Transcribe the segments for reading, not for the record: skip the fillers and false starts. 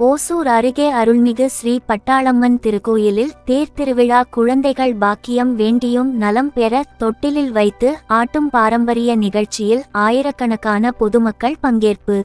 ஓசூர் அருகே அருள்மிகு ஸ்ரீ பட்டாளம்மன் திருக்கோயிலில் தேர் திருவிழா. குழந்தைகள் பாக்கியம் வேண்டியும் நலம் பெற தொட்டிலில் வைத்து ஆட்டும் பாரம்பரிய நிகழ்ச்சியில் ஆயிரக்கணக்கான பொதுமக்கள் பங்கேற்பு.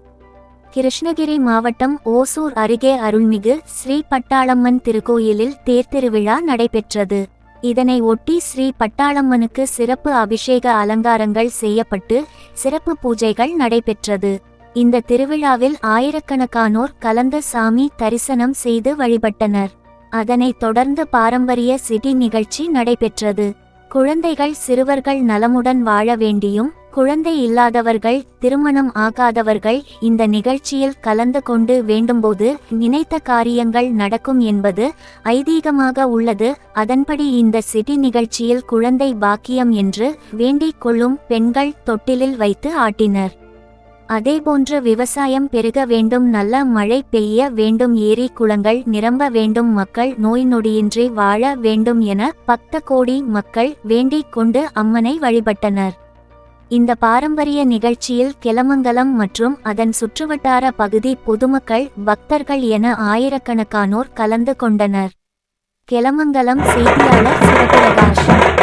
கிருஷ்ணகிரி மாவட்டம் ஓசூர் அருகே அருள்மிகு ஸ்ரீ பட்டாளம்மன் திருக்கோயிலில் தேர் திருவிழா நடைபெற்றது. இதனை ஒட்டி ஸ்ரீ பட்டாளம்மனுக்கு சிறப்பு அபிஷேக அலங்காரங்கள் செய்யப்பட்டு சிறப்பு பூஜைகள் நடைபெற்றது. இந்த திருவிழாவில் ஆயிரக்கணக்கானோர் கலந்து சாமி தரிசனம் செய்து வழிபட்டனர். அதனைத் தொடர்ந்து பாரம்பரிய சிடி நிகழ்ச்சி நடைபெற்றது. குழந்தைகள் சிறுவர்கள் நலமுடன் வாழ வேண்டியும் குழந்தை இல்லாதவர்கள் திருமணம் ஆகாதவர்கள் இந்த நிகழ்ச்சியில் கலந்து கொண்டு வேண்டும்போது நினைத்த காரியங்கள் நடக்கும் என்பது ஐதீகமாக உள்ளது. அதன்படி இந்த சிடி நிகழ்ச்சியில் குழந்தை பாக்கியம் என்று வேண்டிக் கொள்ளும் பெண்கள் தொட்டிலில் வைத்து ஆட்டினர். அதேபோன்று விவசாயம் பெருக வேண்டும், நல்ல மழை பெய்ய வேண்டும், ஏரி குளங்கள் நிரம்ப வேண்டும், மக்கள் நோய் நொடியின்றி வாழ வேண்டும் என பக்த கோடி மக்கள் வேண்டிக் கொண்டு அம்மனை வழிபட்டனர். இந்த பாரம்பரிய நிகழ்ச்சியில் கெலமங்கலம் மற்றும் அதன் சுற்றுவட்டார பகுதி பொதுமக்கள் பக்தர்கள் என ஆயிரக்கணக்கானோர் கலந்து கொண்டனர். கெலமங்கலம் செய்தியாளர் சிவபிரகாஷ்.